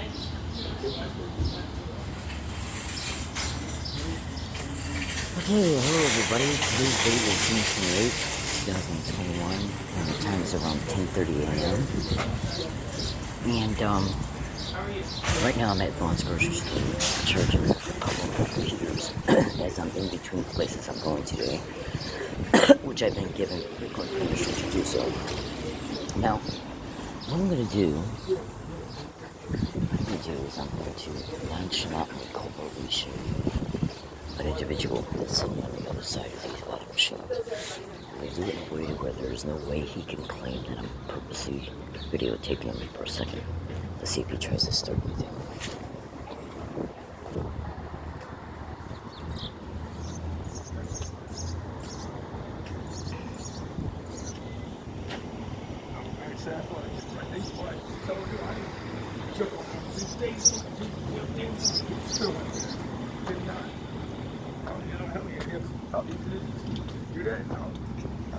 Okay, hello everybody. Today's date is June 28th, 2021, and the time is around 10:30 a.m. And right now I'm at Vaughn's grocery store charging a couple of computers as I'm in between places I'm going today, which I've been given frequent permission to do so. Now, what I'm going to do is I'm going to nonchalantly covertly show an individual that's sitting on the other side of these bottom machines. I do it in a way to where there is no way he can claim that I'm purposely videotaping him for a second. Let's see if he tries to start anything.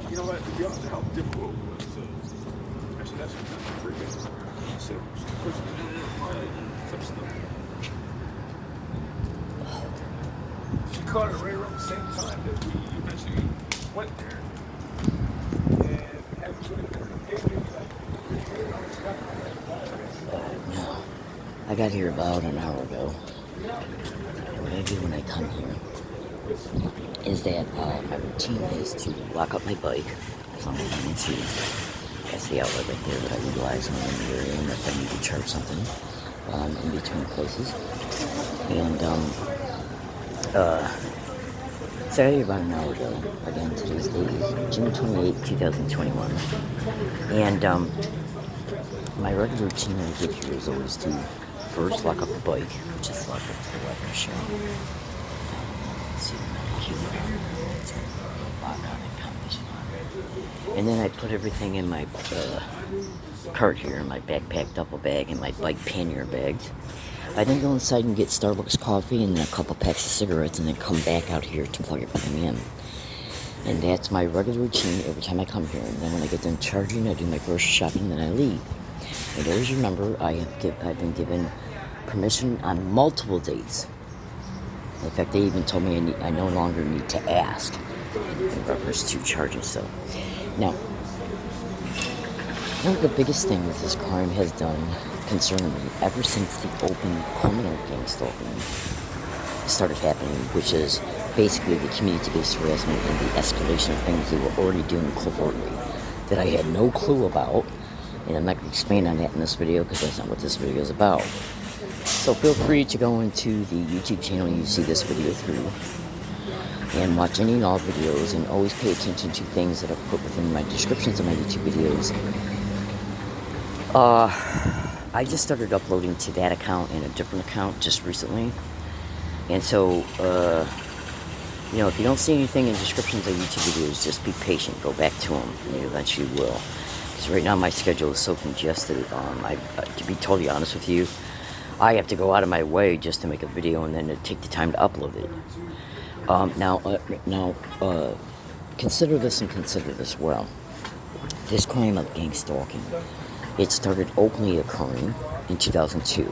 You know what? To be honest, how difficult it was. Actually, that's pretty good. So, some stuff. She caught it right around the same time that we eventually went there. And as we went there, No. I got here about an hour ago. And what I do when I come here is that my routine is to lock up my bike as long as I need to. That's the outlet right there that I utilize when I'm in the area and if I need to charge something in between places. And so I got here about an hour ago. Again, today's date is June 28, 2021. And my regular routine when I get here is always to first lock up the bike, which is locked up to the left machine. And then I put everything in my cart here, in my backpack duffel bag, and my bike pannier bags. I then go inside and get Starbucks coffee and then a couple packs of cigarettes and then come back out here to plug everything in. And that's my regular routine every time I come here. And then when I get done charging, I do my grocery shopping, and then I leave. And always remember, I've been given permission on multiple dates. In fact, they even told me I no longer need to ask in reference to charging stuff. Now, one of the biggest things this crime has done concerning me ever since the open criminal gang stalking started happening, which is basically the community-based harassment and the escalation of things they were already doing covertly that I had no clue about, and I'm not going to expand on that in this video because that's not what this video is about. So feel free to go into the YouTube channel you see this video through and watch any and all videos, and always pay attention to things that are put within my descriptions of my YouTube videos. I just started uploading to that account and a different account just recently. And so, if you don't see anything in descriptions of YouTube videos, just be patient. Go back to them, and you eventually will. Because right now my schedule is so congested. To be totally honest with you, I have to go out of my way just to make a video and then to take the time to upload it. Consider this and consider this well. This crime of gang stalking, it started openly occurring in 2002,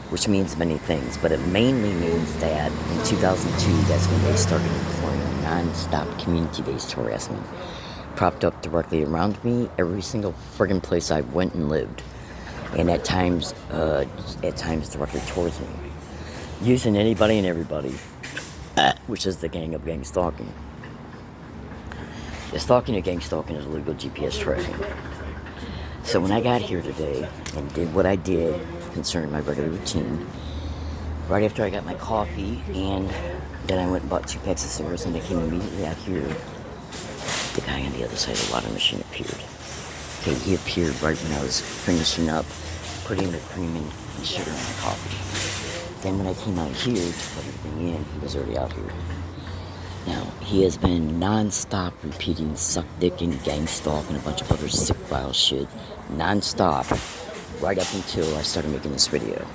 which means many things, but it mainly means that in 2002, that's when they started employing non-stop community-based harassment, propped up directly around me, every single friggin' place I went and lived, and at times directly towards me, using anybody and everybody, which is the gang of gang stalking. The stalking of gang stalking is illegal GPS tracking. So when I got here today and did what I did concerning my regular routine, right after I got my coffee, and then I went and bought 2 packs of cigarettes, and I came immediately out here, the guy on the other side of the water machine appeared. Okay, he appeared right when I was finishing up putting the cream and sugar in my coffee. Then when I came out here to put everything in, he was already out here. Now, he has been non-stop repeating suck dick and gang stalk and a bunch of other sick vile shit non-stop right up until I started making this video.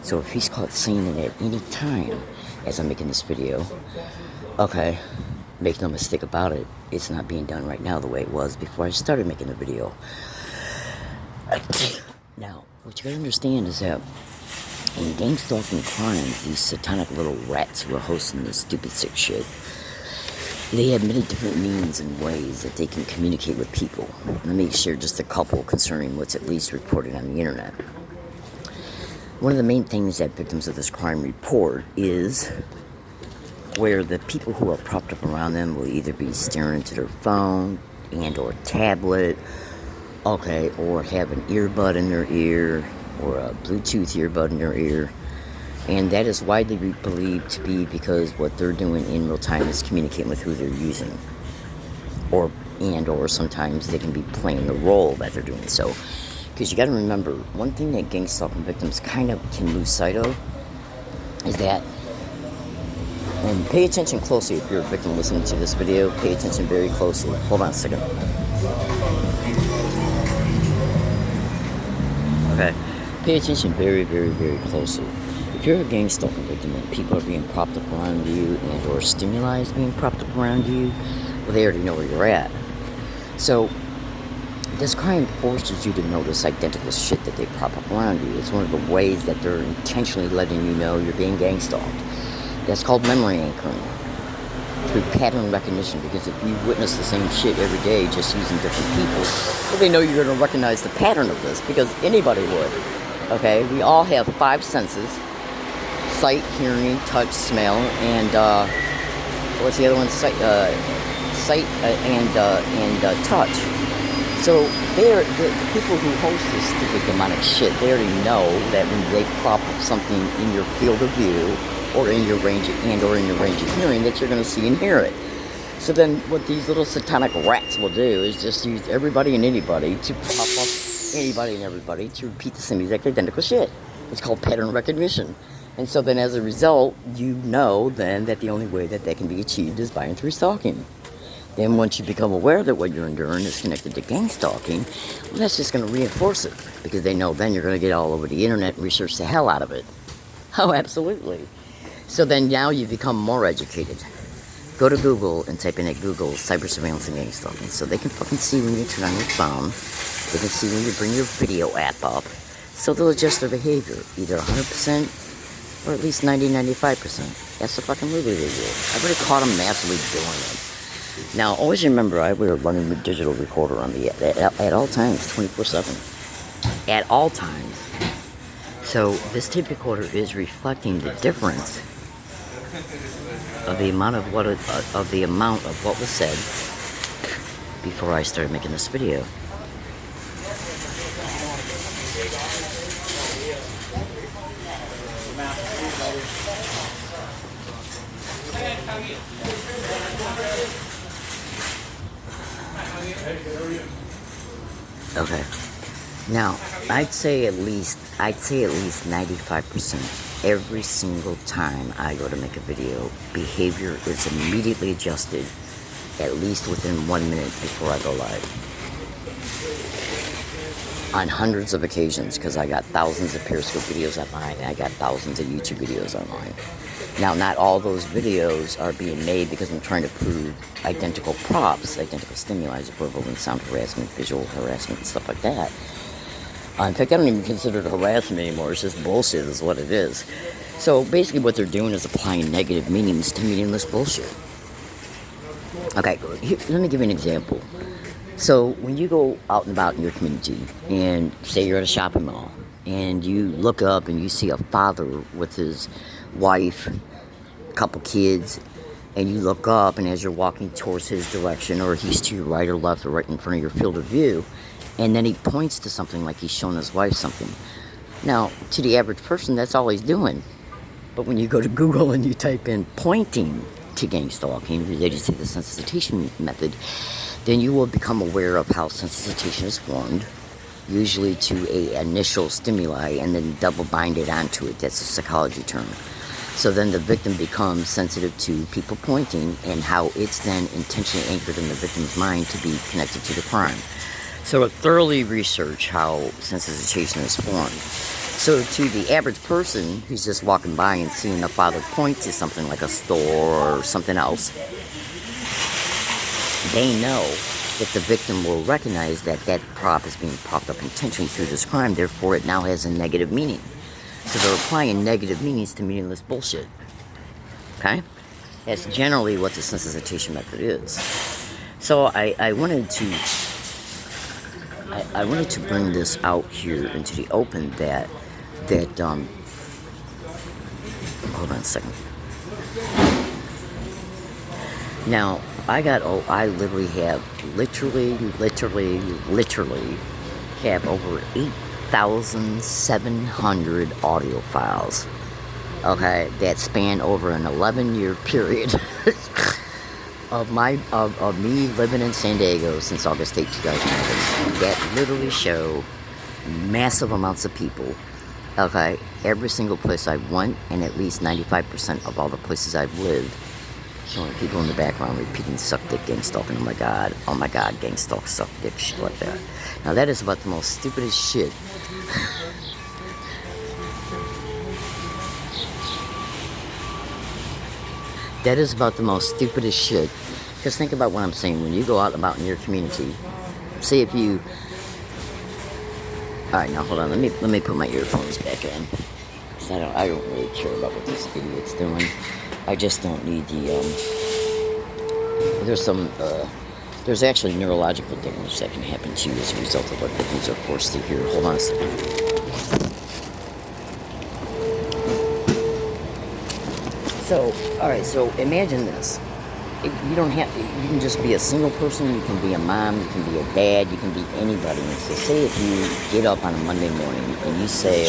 So if he's caught saying it at any time as I'm making this video, okay, make no mistake about it, it's not being done right now the way it was before I started making the video. Now, what you gotta understand is that in gang stalking crimes, these satanic little rats who are hosting this stupid sick shit, they have many different means and ways that they can communicate with people. Let me share just a couple concerning what's at least reported on the internet. One of the main things that victims of this crime report is where the people who are propped up around them will either be staring into their phone and or tablet, okay, or have an earbud in their ear or a Bluetooth earbud in their ear. And that is widely believed to be because what they're doing in real time is communicating with who they're using. Or sometimes they can be playing the role that they're doing so. Because you got to remember, one thing that gang stalking victims kind of can lose sight of is that, and pay attention closely if you're a victim listening to this video, pay attention very closely. Hold on a second. Okay, pay attention very, very, very closely. If you're a gang stalking victim and people are being propped up around you and or stimuli is being propped up around you, well, they already know where you're at. So, this crime forces you to notice identical shit that they prop up around you. It's one of the ways that they're intentionally letting you know you're being gang stalked. That's called memory anchoring through pattern recognition, because if you witness the same shit every day just using different people, well, they know you're going to recognize the pattern of this, because anybody would. Okay, we all have 5 senses: sight, hearing, touch, smell, and what's the other one? Sight and touch. So the people who host this stupid demonic shit, they already know that when they prop up something in your field of view or in your range of hearing, that you're going to see and hear it. So then what these little satanic rats will do is just use everybody and anybody to prop up anybody and everybody to repeat the same exact identical shit. It's called pattern recognition. And so then as a result, you know then that the only way that can be achieved is by and through stalking. Then once you become aware that what you're enduring is connected to gang stalking, well, that's just going to reinforce it, because they know then you're going to get all over the internet and research the hell out of it. Oh, absolutely. So then now you become more educated. Go to Google and type in at Google cyber surveillance and gang stalking, so they can fucking see when you turn on your phone. They can see when you bring your video app up, so they'll adjust their behavior, either 100% or at least 90-95%. That's the fucking movie they do. I've already caught them massively doing it. Now, always remember, I wear a running digital recorder on me at all times, 24/7. At all times. So this tape recorder is reflecting the difference of the amount of what was said before I started making this video. Okay. Now, I'd say at least 95% every single time I go to make a video, behavior is immediately adjusted at least within 1 minute before I go live. On hundreds of occasions, because I got thousands of Periscope videos online, and I got thousands of YouTube videos online. Now, not all those videos are being made because I'm trying to prove identical props, identical stimuli, verbal and sound harassment, visual harassment, and stuff like that. In fact, I don't even consider it harassment anymore. It's just bullshit is what it is. So basically what they're doing is applying negative meanings to meaningless bullshit. Okay, let me give you an example. So when you go out and about in your community, and say you're at a shopping mall, and you look up and you see a father with his wife, a couple kids, and you look up, and as you're walking towards his direction, or he's to your right or left or right in front of your field of view, and then he points to something like he's showing his wife something. Now, to the average person, that's all he's doing. But when you go to Google and you type in pointing to gang stalking related to the sensitization method, then you will become aware of how sensitization is formed, usually to a initial stimuli and then double binded onto it. That's a psychology term. So then the victim becomes sensitive to people pointing, and how it's then intentionally anchored in the victim's mind to be connected to the crime. So thoroughly research how sensitization is formed. So to the average person who's just walking by and seeing the father point to something like a store or something else, they know that the victim will recognize that that prop is being propped up intentionally through this crime, therefore it now has a negative meaning. So they're applying negative meanings to meaningless bullshit. Okay? That's generally what the sensitization method is. So I wanted to bring this out here into the open that hold on a second. Now I literally have have over 8,700 audio files. Okay, that span over an 11-year period of me living in San Diego since August 8, 2011. That literally show massive amounts of people. Okay, every single place I went, and at least 95% of all the places I've lived, showing people in the background repeating "suck dick, gang stalking." Oh my god, gang stalk, suck dick, shit like that. Now that is about the most stupidest shit. That is about the most stupidest shit. Because think about what I'm saying. When you go out about in your community, say if you... Alright, now hold on. Let me put my earphones back in. Because I don't really care about what this idiot's doing. I just don't need the... There's actually neurological damage that can happen to you as a result of what victims are forced to hear. Hold on a second. So, alright, so imagine this. You can just be a single person, you can be a mom, you can be a dad, you can be anybody. And so say if you get up on a Monday morning and you say,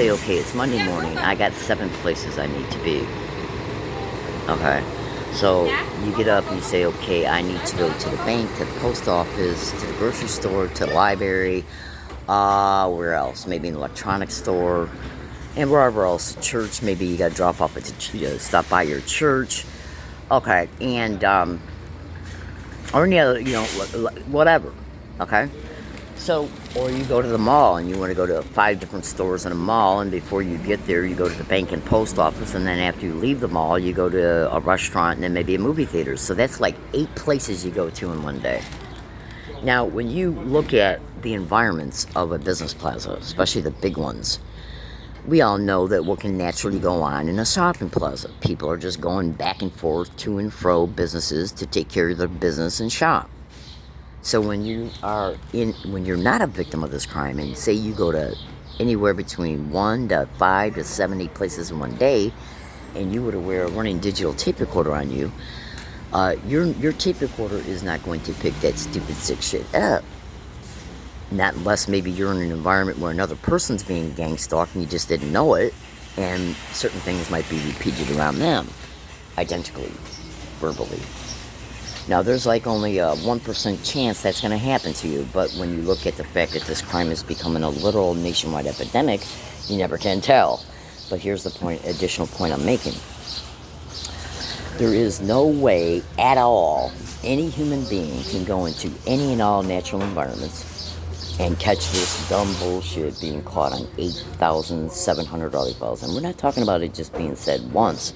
okay, it's Monday morning, I got 7 places I need to be. Okay, so you get up and you say, okay, I need to go to the bank, to the post office, to the grocery store, to the library, where else? Maybe an electronics store. And wherever else, church, maybe you got to drop off stop by your church. Okay, and, or any other, whatever. Okay? So, or you go to the mall and you want to go to 5 different stores in a mall, and before you get there, you go to the bank and post office, and then after you leave the mall, you go to a restaurant and then maybe a movie theater. So that's like 8 places you go to in one day. Now, when you look at the environments of a business plaza, especially the big ones, we all know that what can naturally go on in a shopping plaza. People are just going back and forth, to and fro businesses to take care of their business and shop. So when you're not a victim of this crime, and say you go to anywhere between 1 to 5 to 7, 8 places in one day, and you were to wear a running digital tape recorder on you, your tape recorder is not going to pick that stupid sick shit up. Not unless maybe you're in an environment where another person's being gang stalked and you just didn't know it, and certain things might be repeated around them, identically, verbally. Now, there's like only a 1% chance that's going to happen to you, but when you look at the fact that this crime is becoming a literal nationwide epidemic, you never can tell. But here's the additional point I'm making. There is no way at all any human being can go into any and all natural environments and catch this dumb bullshit being caught on 8,700 audio files. And we're not talking about it just being said once.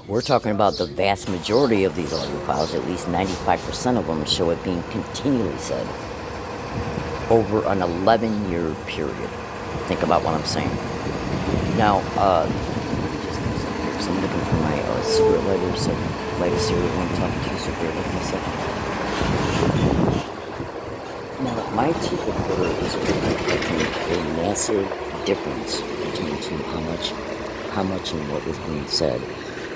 We're talking about the vast majority of these audio files, at least 95% of them, show it being continually said over an 11-year period. Think about what I'm saying. Now, let me just do something here. So I'm looking for my cigarette lighter, so light a cigarette when I'm talking to you, so bear with me a second. Now, my tape recorder is making a massive difference between how much and what was being said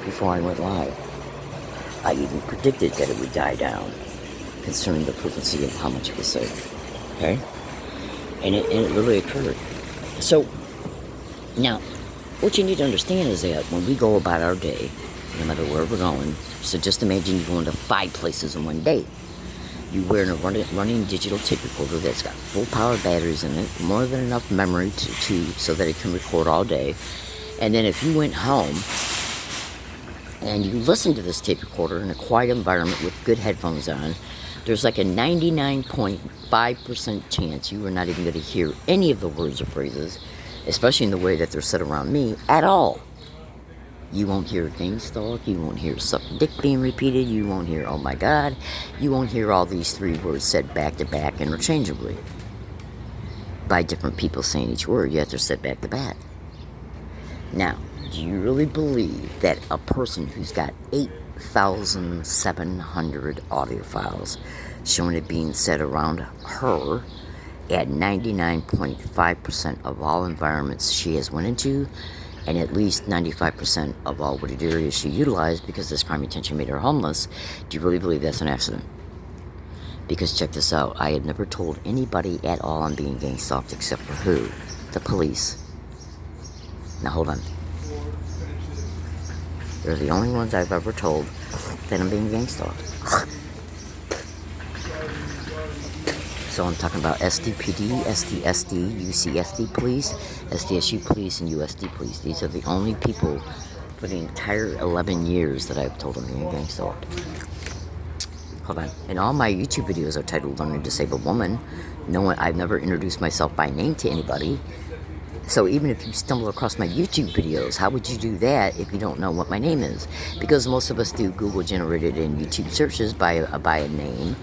before I went live. I even predicted that it would die down concerning the frequency of how much it was said. Okay? And it literally occurred. So, now, what you need to understand is that when we go about our day, no matter where we're going, so just imagine you're going to 5 places in one day. You wear a running digital tape recorder that's got full power batteries in it, more than enough memory so that it can record all day. And then if you went home and you listen to this tape recorder in a quiet environment with good headphones on, there's like a 99.5% chance you are not even going to hear any of the words or phrases, especially in the way that they're said around me, at all. You won't hear gang stalk, you won't hear suck dick being repeated, you won't hear oh my god, you won't hear all these three words said back to back interchangeably by different people saying each word, yet they're said back to back. Now, do you really believe that a person who's got 8,700 audio files showing it being said around her at 99.5% of all environments she has went into, and at least 95% of all wooded areas she utilized because this crime intention made her homeless, do you really believe that's an accident? Because check this out, I had never told anybody at all I'm being gang stalked except for who? The police. Now hold on. They're the only ones I've ever told that I'm being gang stalked. So I'm talking about SDPD, SDSD, UCSD police, SDSU police, and USD police. These are the only people for the entire 11 years that I've told them being gang stalked. Hold on. And all my YouTube videos are titled Learning Disabled Woman. I've never introduced myself by name to anybody. So even if you stumble across my YouTube videos, how would you do that if you don't know what my name is? Because most of us do Google generated and YouTube searches by a name,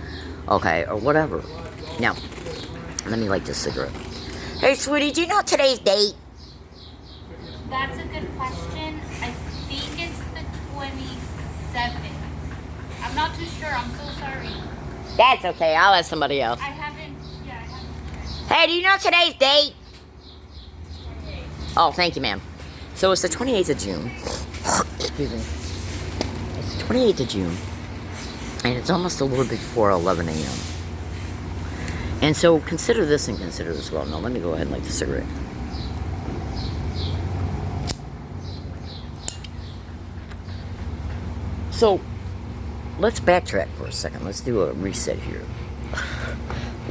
okay, or whatever. Now, let me light this cigarette. Hey, sweetie, do you know today's date? That's a good question. I think it's the 27th. I'm not too sure. I'm so sorry. That's okay. I'll ask somebody else. I haven't checked. Hey, do you know today's date? Oh, thank you, ma'am. So it's the 28th of June. Excuse me. It's the 28th of June. And it's almost a little before 11 a.m. And so consider this and consider this well. Now, let me go ahead and light the cigarette. So, let's backtrack for a second. Let's do a reset here.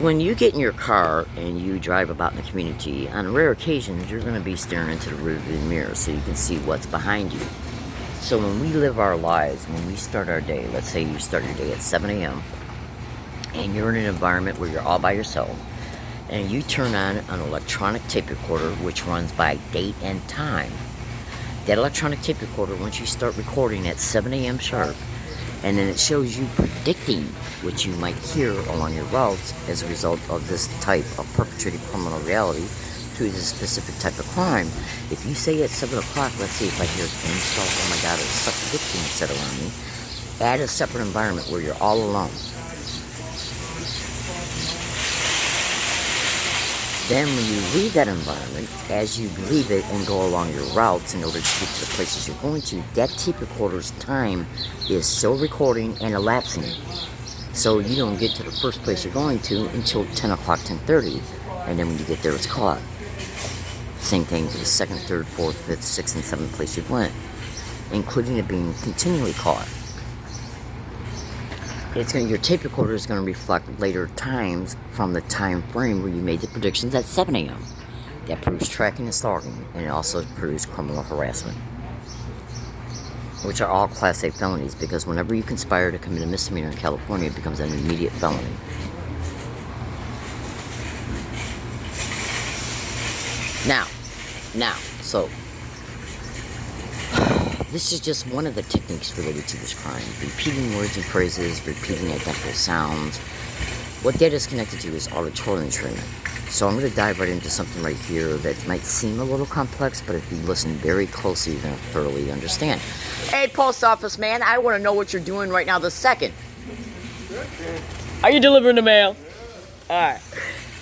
When you get in your car and you drive about in the community, on rare occasions, you're going to be staring into the rearview mirror so you can see what's behind you. So when we live our lives, when we start our day, let's say you start your day at 7 a.m., and you're in an environment where you're all by yourself, and you turn on an electronic tape recorder which runs by date and time. That electronic tape recorder, once you start recording at 7 a.m. sharp, and then it shows you predicting what you might hear along your routes as a result of this type of perpetrated criminal reality through this specific type of crime. If you say at 7 o'clock, let's see if I hear gang stalk, oh my god, there's such a good thing said around me, add a separate environment where you're all alone. Then when you leave that environment, as you leave it and go along your routes in order to get to the places you're going to, that tape recorder's time is still recording and elapsing. So you don't get to the first place you're going to until 10 o'clock, 10:30. And then when you get there, it's caught. Same thing for the second, third, fourth, fifth, sixth, and seventh place you went, including it being continually caught. Your tape recorder is going to reflect later times from the time frame where you made the predictions at 7 a.m. That proves tracking and stalking, and it also proves criminal harassment, which are all Class A felonies, because whenever you conspire to commit a misdemeanor in California, it becomes an immediate felony. So this is just one of the techniques related to this crime. Repeating words and phrases, repeating identical sounds. What that is connected to is auditory entrainment. So I'm going to dive right into something right here that might seem a little complex, but if you listen very closely, you're going to thoroughly understand. Hey, post office man, I want to know what you're doing right now this second. Are you delivering the mail? Alright,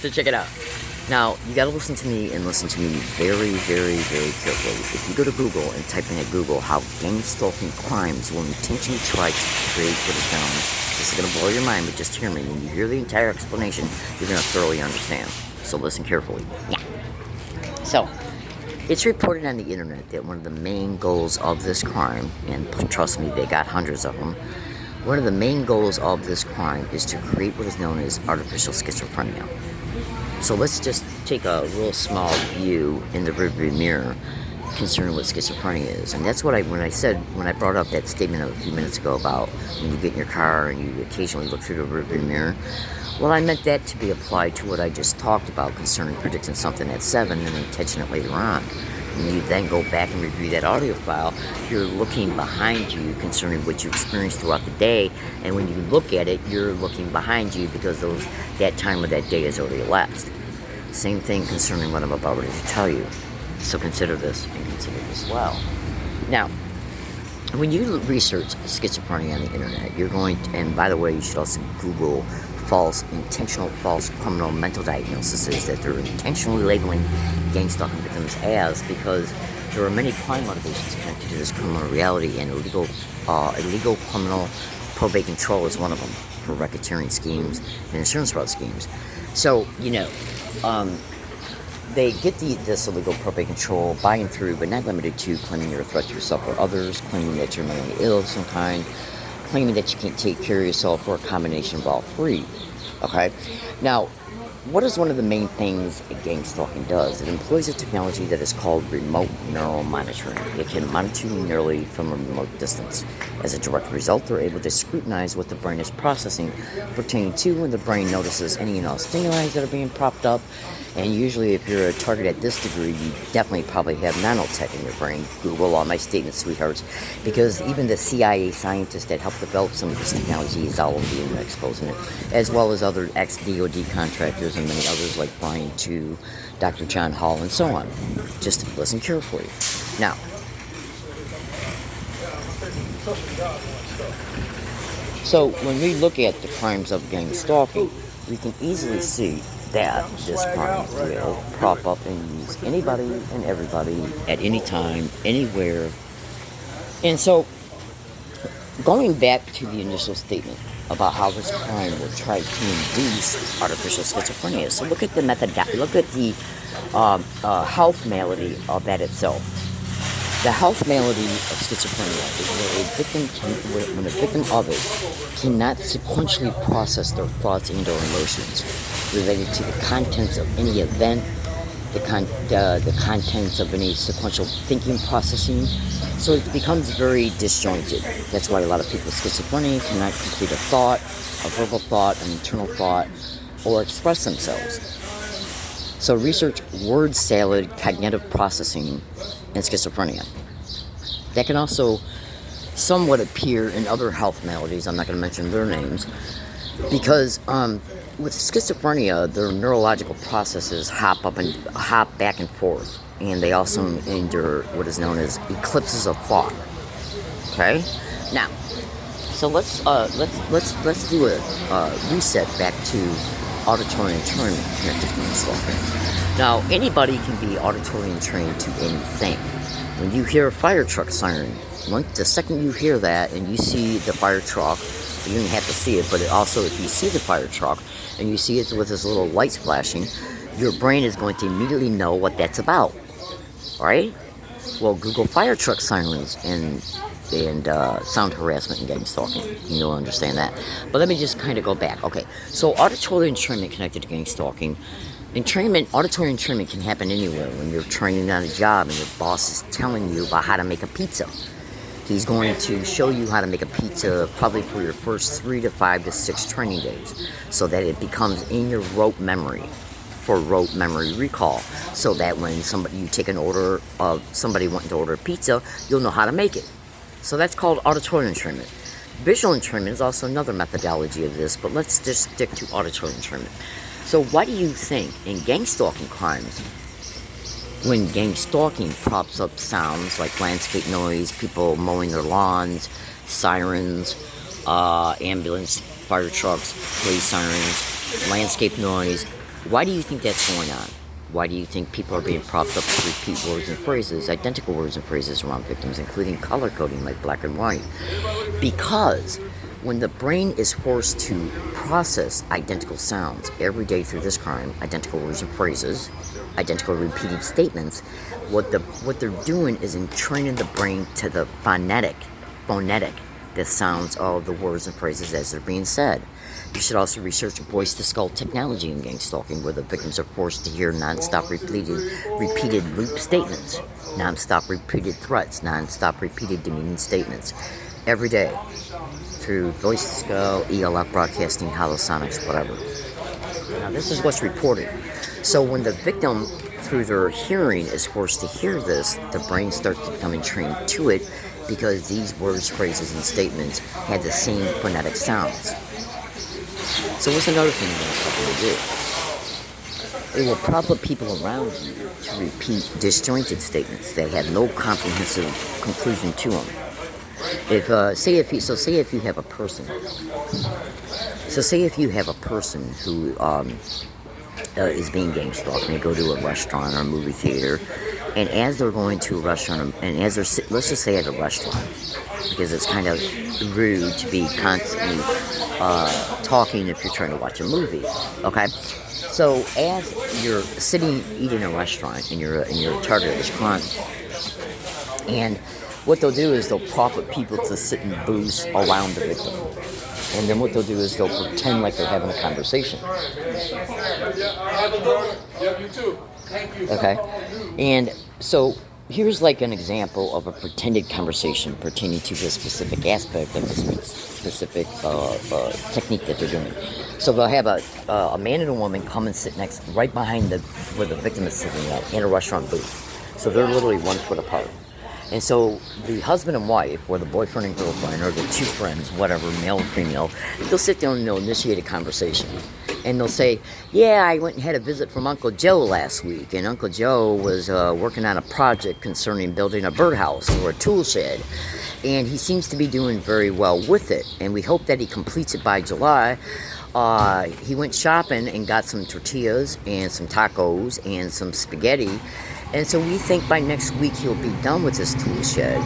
so check it out. Now, you gotta listen to me and listen to me very, very, very carefully. If you go to Google and type in at Google how gang stalking crimes will intentionally try to create what is known, this is gonna blow your mind, but just hear me. When you hear the entire explanation, you're gonna thoroughly understand. So listen carefully. Yeah. So, it's reported on the internet that one of the main goals of this crime, and trust me, they got hundreds of them, one of the main goals of this crime is to create what is known as artificial schizophrenia. So let's just take a real small view in the rearview mirror concerning what schizophrenia is. And that's what when I brought up that statement a few minutes ago about when you get in your car and you occasionally look through the rearview mirror. Well, I meant that to be applied to what I just talked about concerning predicting something at 7 and then catching it later on. and you then go back and review that audio file, you're looking behind you concerning what you experienced throughout the day. And when you look at it, you're looking behind you because that time of that day has already elapsed. Same thing concerning what I'm about ready to tell you. So consider this and consider this well. Now, when you research schizophrenia on the internet, you're going to, and by the way, you should also Google intentional false criminal mental diagnoses that they're intentionally labeling gang stalking victims as, because there are many crime motivations connected to this criminal reality, and illegal criminal probate control is one of them for racketeering schemes and insurance fraud schemes. So, they get this illegal probate control by and through, but not limited to, claiming you're a threat to yourself or others, claiming that you're mentally ill of some kind, claiming that you can't take care of yourself, or a combination of all three. Okay? Now, what is one of the main things gang stalking does? It employs a technology that is called remote neural monitoring. It can monitor you nearly from a remote distance. As a direct result, they're able to scrutinize what the brain is processing pertaining to when the brain notices any and all stimuli that are being propped up. And usually, if you're a target at this degree, you definitely probably have nanotech in your brain. Google all my statements, sweethearts. Because even the CIA scientists that helped develop some of this technology is all over the internet exposing it, as well as other ex-DOD contractors and many others like Brian Chu, Dr. John Hall, and so on. Just listen carefully. Now, so when we look at the crimes of gang stalking, we can easily see that this crime will prop up and use anybody and everybody at any time, anywhere. And so, going back to the initial statement about how this crime will try to induce artificial schizophrenia. So look at the look at the health malady of that itself. The health malady of schizophrenia is when a victim of it cannot sequentially process their thoughts and or emotions related to the contents of any event, the contents of any sequential thinking processing. So it becomes very disjointed. That's why a lot of people with schizophrenia cannot complete a thought, a verbal thought, an internal thought, or express themselves. So research word salad cognitive processing in schizophrenia. That can also somewhat appear in other health maladies. I'm not going to mention their names, because with schizophrenia, their neurological processes hop back and forth, and they also endure what is known as eclipses of thought. Okay, now, so let's do a reset back to auditory entrainment connected to gang stalking. Now, anybody can be auditory trained to anything. When you hear a fire truck siren, the second you hear that and you see the fire truck, you don't have to see it, but also if you see the fire truck and you see it with this little lights flashing, your brain is going to immediately know what that's about. Alright? Well, Google fire truck sirens and sound harassment and gang stalking. You'll understand that. But let me just kind of go back. Okay, so auditory entrainment connected to gang stalking. Auditory entrainment can happen anywhere. When you're training on a job and your boss is telling you about how to make a pizza. He's going to show you how to make a pizza probably for your first 3 to 5 to 6 training days, so that it becomes in your rote memory, for rote memory recall, so that when you take an order of somebody wanting to order a pizza, you'll know how to make it. So that's called auditory entrainment. Visual entrainment is also another methodology of this, but let's just stick to auditory entrainment. So why do you think in gang stalking crimes, when gang stalking props up sounds like landscape noise, people mowing their lawns, sirens, ambulance, fire trucks, police sirens, landscape noise, why do you think that's going on? Why do you think people are being propped up to repeat words and phrases, identical words and phrases around victims, including color coding like black and white? Because when the brain is forced to process identical sounds every day through this crime, identical words and phrases, identical repeated statements, what they're doing is entraining the brain to the phonetic, the sounds of the words and phrases as they're being said. You should also research voice-to-skull technology in gang stalking, where the victims are forced to hear non-stop repeated loop statements, non-stop repeated threats, non-stop repeated demeaning statements every day through voice-to-skull, ELF broadcasting, holosonics, whatever. Now, this is what's reported. So when the victim through their hearing is forced to hear this, the brain starts becoming trained to it because these words, phrases, and statements have the same phonetic sounds. So what's another thing you're supposed to do? It will prompt the people around you to repeat disjointed statements that have no comprehensive conclusion to them. Say if you have a person. So say if you have a person who is being gang stalked, and they go to a restaurant or a movie theater, and as they're going to a restaurant, and as they're let's just say at a restaurant, because it's kind of rude to be constantly talking if you're trying to watch a movie. Okay, so as you're sitting eating in a restaurant and you're a target of this crime, and what they'll do is they'll prop up people to sit in booths around the victim. And then what they'll do is they'll pretend like they're having a conversation. Okay? And so here's like an example of a pretended conversation pertaining to this specific aspect of this specific technique that they're doing. So they'll have a man and a woman come and sit right behind where the victim is sitting at in a restaurant booth. So they're literally 1 foot apart. And so the husband and wife, or the boyfriend and girlfriend, or the two friends, whatever, male or female, they'll sit down and they'll initiate a conversation. And they'll say, yeah, I went and had a visit from Uncle Joe last week, and Uncle Joe was working on a project concerning building a birdhouse or a tool shed. And he seems to be doing very well with it, and we hope that he completes it by July. He went shopping and got some tortillas and some tacos and some spaghetti. And so we think by next week he'll be done with this tool shed.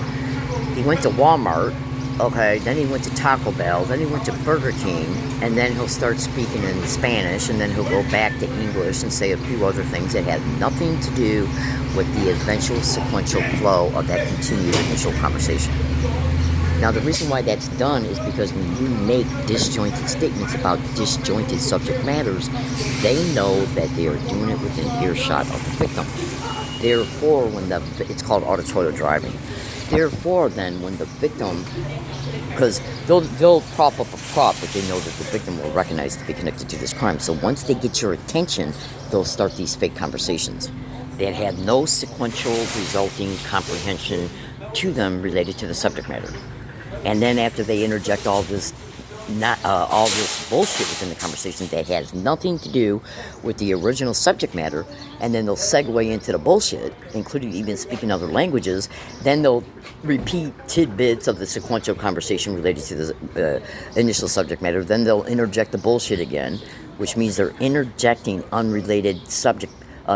He went to Walmart, okay, then he went to Taco Bell, then he went to Burger King, and then he'll start speaking in Spanish, and then he'll go back to English and say a few other things that have nothing to do with the eventual sequential flow of that continued initial conversation. Now, the reason why that's done is because when you make disjointed statements about disjointed subject matters, they know that they are doing it within earshot of the victim. Therefore, it's called auditorial driving. Therefore, then, when the victim, because they'll prop up a prop that they know that the victim will recognize to be connected to this crime. So once they get your attention, they'll start these fake conversations that have no sequential resulting comprehension to them related to the subject matter. And then after they interject all this bullshit within the conversation that has nothing to do with the original subject matter, and then they'll segue into the bullshit, including even speaking other languages, then they'll repeat tidbits of the sequential conversation related to the initial subject matter, then they'll interject the bullshit again, which means they're interjecting unrelated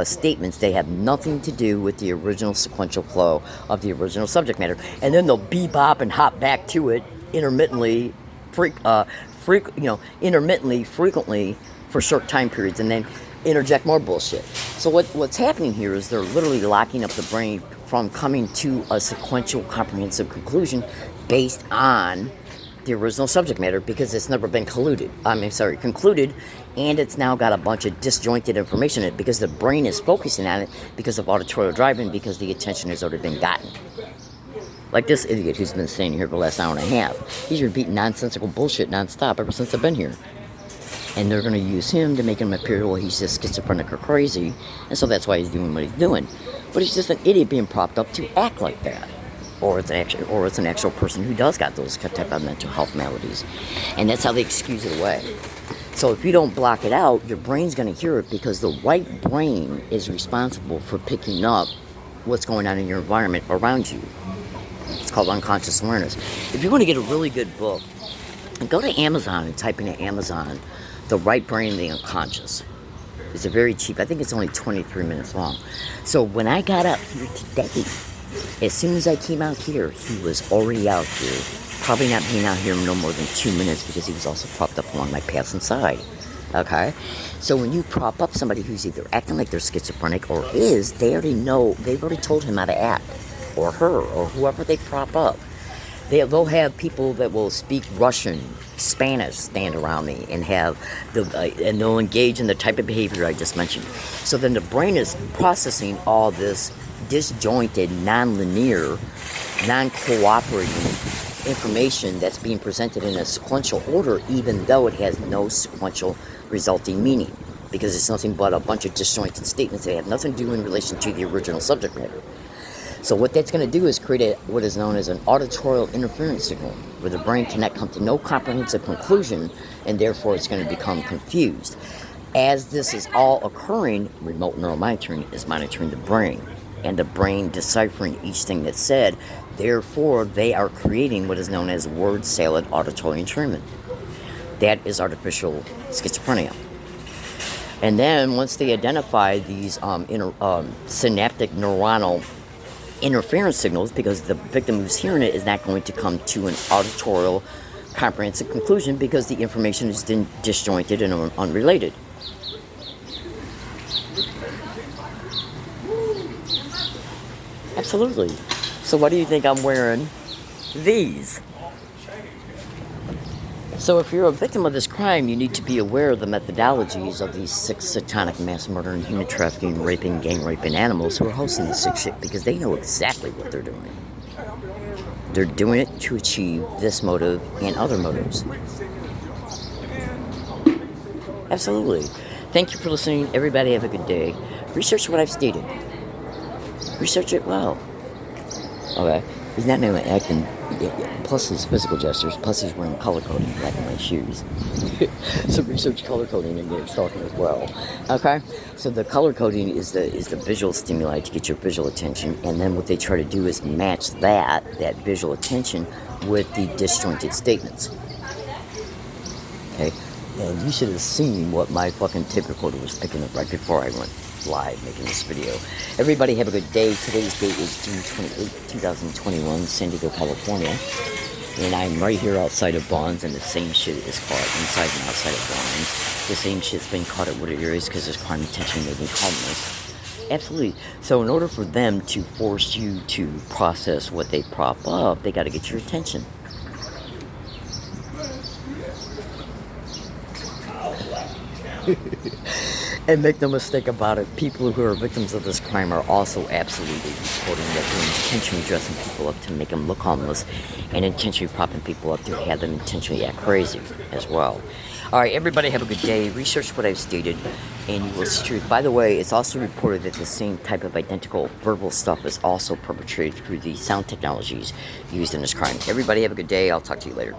statements they have nothing to do with the original sequential flow of the original subject matter, and then they'll bebop and hop back to it intermittently, frequently for short time periods, and then interject more bullshit. So what's happening here is they're literally locking up the brain from coming to a sequential comprehensive conclusion based on the original subject matter, because it's never been concluded, and it's now got a bunch of disjointed information in it because the brain is focusing on it because of auditorial driving, because the attention has already been gotten. Like this idiot who's been staying here for the last hour and a half. He's repeating nonsensical bullshit nonstop ever since I've been here. And they're going to use him to make him appear, well, he's just schizophrenic or crazy, and so that's why he's doing what he's doing. But he's just an idiot being propped up to act like that. Or it's an actual person who does got those type of mental health maladies. And that's how they excuse it away. So if you don't block it out, your brain's going to hear it, because the right brain is responsible for picking up what's going on in your environment around you. It's called unconscious awareness. If you want to get a really good book, go to Amazon and type into Amazon, The Right Brain and the Unconscious. It's a very cheap, I think it's only 23 minutes long. So when I got up here today, as soon as I came out here, he was already out here. Probably not being out here no more than 2 minutes, because he was also propped up along my passing side. Okay? So when you prop up somebody who's either acting like they're schizophrenic or is, they've already told him how to act. Or her, or whoever they prop up. They'll have people that will speak Russian, Spanish stand around me and and they'll engage in the type of behavior I just mentioned. So then the brain is processing all this disjointed, non-linear, non-cooperating information that's being presented in a sequential order, even though it has no sequential resulting meaning. because it's nothing but a bunch of disjointed statements that have nothing to do in relation to the original subject matter. So what that's going to do is create what is known as an auditorial interference signal, where the brain cannot come to no comprehensive conclusion, and therefore it's going to become confused. As this is all occurring, remote neural monitoring is monitoring the brain, and the brain deciphering each thing that's said. Therefore, they are creating what is known as word salad auditory entrainment. That is artificial schizophrenia. And then once they identify these synaptic neuronal interference signals, because the victim who's hearing it is not going to come to an auditorial comprehensive conclusion because the information is disjointed and unrelated. Absolutely. So what do you think I'm wearing? These. So if you're a victim of this crime, you need to be aware of the methodologies of these 6 satanic mass murdering, human trafficking, raping, gang raping animals who are hosting this sick shit, because they know exactly what they're doing. They're doing it to achieve this motive and other motives. Absolutely. Thank you for listening. Everybody have a good day. Research what I've stated. Research it well. Okay. He's not only acting, plus his physical gestures, plus he's wearing color coding, black and white shoes. So research color coding and get stalking as well. Okay? So the color coding is the visual stimuli to get your visual attention, and then what they try to do is match that visual attention with the disjointed statements. Okay? And you should have seen what my fucking tape recorder was picking up right before I went live making this video. Everybody have a good day. Today's date is June 28, 2021, San Diego, California. And I'm right here outside of Bonds, and the same shit is caught inside and outside of Bonds. The same shit's been caught at Wooded areas because there's crime detention, they've been homeless. Absolutely. So in order for them to force you to process what they prop up, they got to get your attention. And make no mistake about it, people who are victims of this crime are also absolutely reporting that they're intentionally dressing people up to make them look homeless, and intentionally propping people up to have them intentionally act crazy as well. Alright, everybody have a good day. Research what I've stated, and you will see truth. By the way, it's also reported that the same type of identical verbal stuff is also perpetrated through the sound technologies used in this crime. Everybody have a good day. I'll talk to you later.